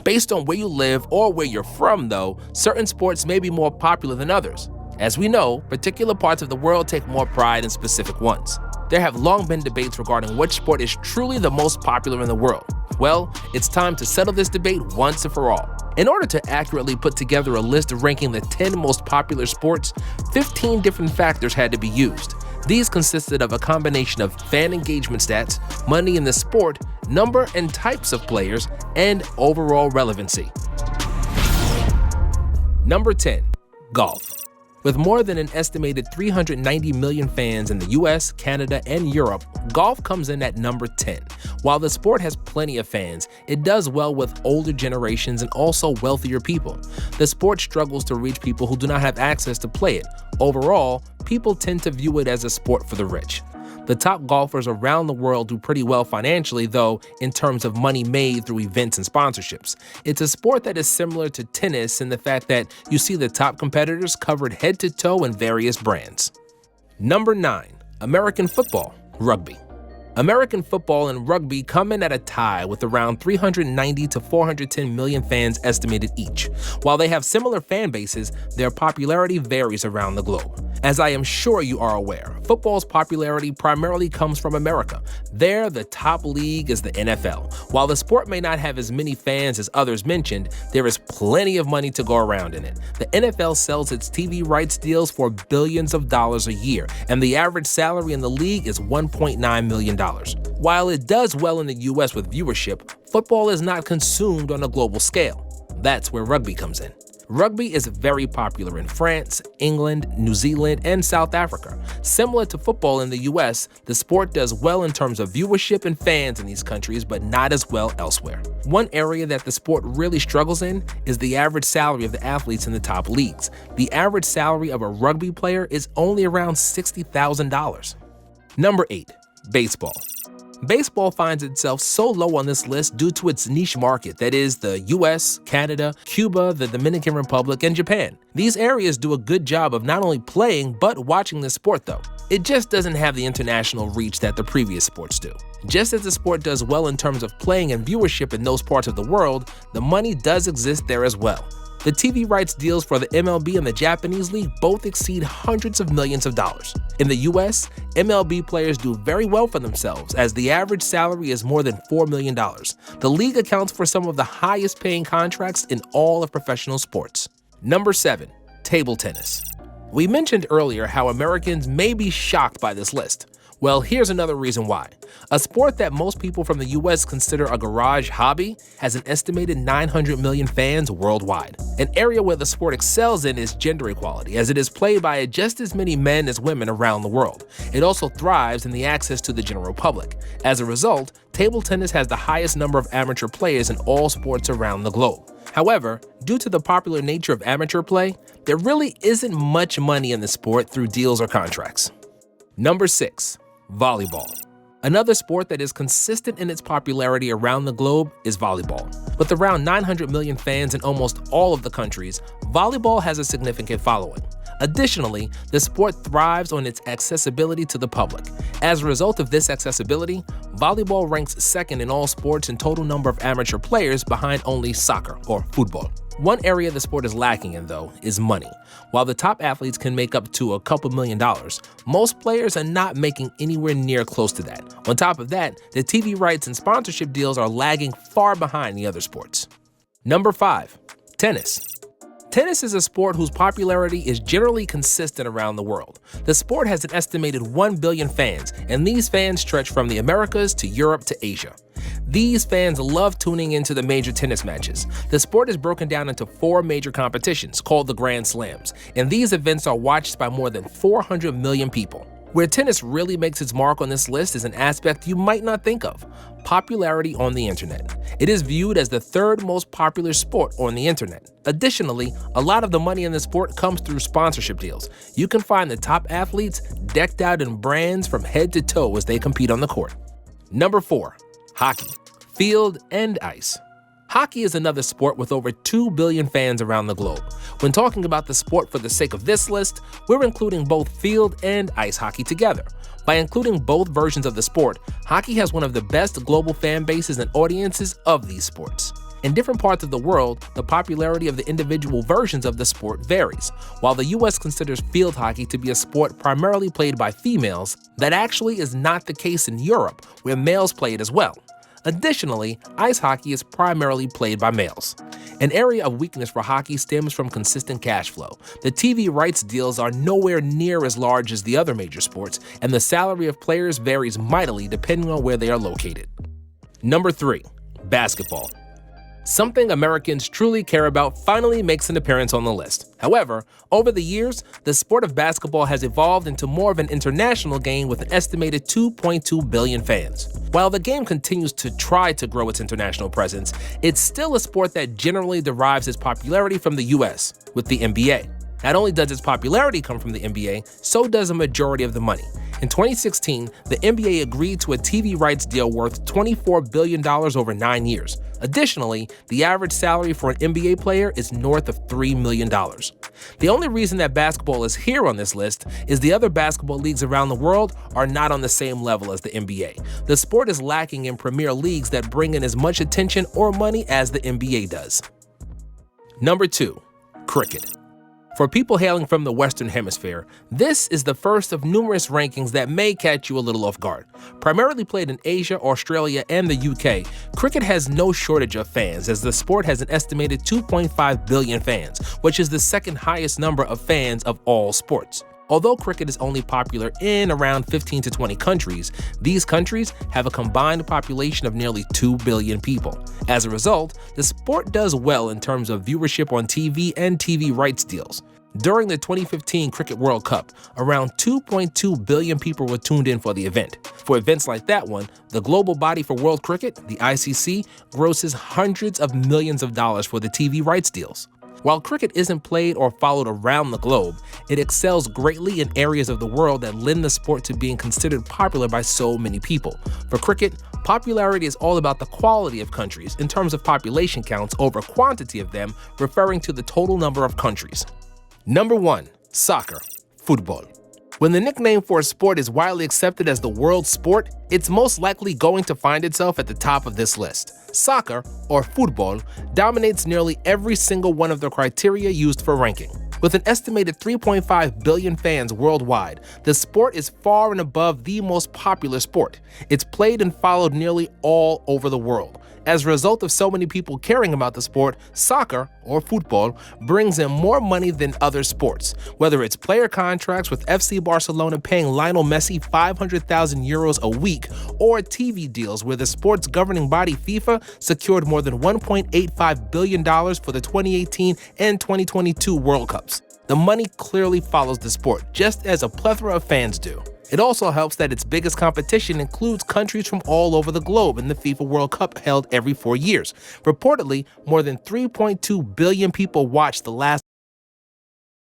Based on where you live or where you're from, though, certain sports may be more popular than others. As we know, particular parts of the world take more pride in specific ones. There have long been debates regarding which sport is truly the most popular in the world. Well, it's time to settle this debate once and for all. In order to accurately put together a list ranking the 10 most popular sports, 15 different factors had to be used. These consisted of a combination of fan engagement stats, money in the sport, number and types of players, and overall relevancy. Number 10. Golf. With more than an estimated 390 million fans in the US, Canada, and Europe, golf comes in at number 10. While the sport has plenty of fans, it does well with older generations and also wealthier people. The sport struggles to reach people who do not have access to play it. Overall, people tend to view it as a sport for the rich. The top golfers around the world do pretty well financially, though, in terms of money made through events and sponsorships. It's a sport that is similar to tennis in the fact that you see the top competitors covered head to toe in various brands. Number 9. American football, rugby. American football and rugby come in at a tie with around 390 to 410 million fans estimated each. While they have similar fan bases, their popularity varies around the globe. As I am sure you are aware, football's popularity primarily comes from America. There, the top league is the NFL. While the sport may not have as many fans as others mentioned, there is plenty of money to go around in it. The NFL sells its TV rights deals for billions of dollars a year, and the average salary in the league is $1.9 million. While it does well in the US with viewership, football is not consumed on a global scale. That's where rugby comes in. Rugby is very popular in France, England, New Zealand, and South Africa. Similar to football in the US, the sport does well in terms of viewership and fans in these countries, but not as well elsewhere. One area that the sport really struggles in is the average salary of the athletes in the top leagues. The average salary of a rugby player is only around $60,000. Number 8. Baseball. Baseball finds itself so low on this list due to its niche market, that is the US, Canada, Cuba, the Dominican Republic, and Japan. These areas do a good job of not only playing, but watching the sport though. It just doesn't have the international reach that the previous sports do. Just as the sport does well in terms of playing and viewership in those parts of the world, the money does exist there as well. The TV rights deals for the MLB and the Japanese League both exceed hundreds of millions of dollars. In the US, MLB players do very well for themselves, as the average salary is more than $4 million. The league accounts for some of the highest paying contracts in all of professional sports. Number 7. Table tennis. We mentioned earlier how Americans may be shocked by this list. Well, here's another reason why. A sport that most people from the US consider a garage hobby has an estimated 900 million fans worldwide. An area where the sport excels in is gender equality, as it is played by just as many men as women around the world. It also thrives in the access to the general public. As a result, table tennis has the highest number of amateur players in all sports around the globe. However, due to the popular nature of amateur play, there really isn't much money in the sport through deals or contracts. Number 6. Volleyball. Another sport that is consistent in its popularity around the globe is volleyball. With around 900 million fans in almost all of the countries, volleyball has a significant following. Additionally, the sport thrives on its accessibility to the public. As a result of this accessibility, volleyball ranks second in all sports in total number of amateur players, behind only soccer or football. One area the sport is lacking in, though, is money. While the top athletes can make up to a couple $1 million, most players are not making anywhere near close to that. On top of that, the TV rights and sponsorship deals are lagging far behind the other sports. Number 5. Tennis. Tennis is a sport whose popularity is generally consistent around the world. The sport has an estimated 1 billion fans, and these fans stretch from the Americas to Europe to Asia. These fans love tuning into the major tennis matches. The sport is broken down into 4 major competitions called the Grand Slams, and these events are watched by more than 400 million people. Where tennis really makes its mark on this list is an aspect you might not think of: popularity on the internet. It is viewed as the 3rd most popular sport on the internet. Additionally, a lot of the money in the sport comes through sponsorship deals. You can find the top athletes decked out in brands from head to toe as they compete on the court. Number 4. Hockey. Field and ice. Hockey is another sport with over 2 billion fans around the globe. When talking about the sport for the sake of this list, we're including both field and ice hockey together. By including both versions of the sport, hockey has one of the best global fan bases and audiences of these sports. In different parts of the world, the popularity of the individual versions of the sport varies. While the US considers field hockey to be a sport primarily played by females, that actually is not the case in Europe, where males play it as well. Additionally, ice hockey is primarily played by males. An area of weakness for hockey stems from consistent cash flow. The TV rights deals are nowhere near as large as the other major sports, and the salary of players varies mightily depending on where they are located. Number 3. Basketball. Something Americans truly care about finally makes an appearance on the list. However, over the years, the sport of basketball has evolved into more of an international game with an estimated 2.2 billion fans. While the game continues to try to grow its international presence, it's still a sport that generally derives its popularity from the US, with the NBA. Not only does its popularity come from the NBA, so does a majority of the money. In 2016, the NBA agreed to a TV rights deal worth $24 billion over 9 years. Additionally, the average salary for an NBA player is north of $3 million. The only reason that basketball is here on this list is the other basketball leagues around the world are not on the same level as the NBA. The sport is lacking in premier leagues that bring in as much attention or money as the NBA does. Number 2. Cricket. For people hailing from the Western Hemisphere, this is the first of numerous rankings that may catch you a little off guard. Primarily played in Asia, Australia, and the UK, cricket has no shortage of fans, as the sport has an estimated 2.5 billion fans, which is the second highest number of fans of all sports. Although cricket is only popular in around 15 to 20 countries, these countries have a combined population of nearly 2 billion people. As a result, the sport does well in terms of viewership on TV and TV rights deals. During the 2015 Cricket World Cup, around 2.2 billion people were tuned in for the event. For events like that one, the global body for world cricket, the ICC, grosses hundreds of millions of dollars for the TV rights deals. While cricket isn't played or followed around the globe, it excels greatly in areas of the world that lend the sport to being considered popular by so many people. For cricket, popularity is all about the quality of countries in terms of population counts over quantity of them, referring to the total number of countries. Number 1. Soccer. Football. When the nickname for a sport is widely accepted as the world sport, it's most likely going to find itself at the top of this list. Soccer, or football, dominates nearly every single one of the criteria used for ranking. With an estimated 3.5 billion fans worldwide, the sport is far and above the most popular sport. It's played and followed nearly all over the world. As a result of so many people caring about the sport, soccer, or football, brings in more money than other sports. Whether it's player contracts with FC Barcelona paying Lionel Messi 500,000 euros a week, or TV deals where the sport's governing body FIFA secured more than $1.85 billion for the 2018 and 2022 World Cups. The money clearly follows the sport, just as a plethora of fans do. It also helps that its biggest competition includes countries from all over the globe in the FIFA World Cup held every 4 years. Reportedly, more than 3.2 billion people watched the last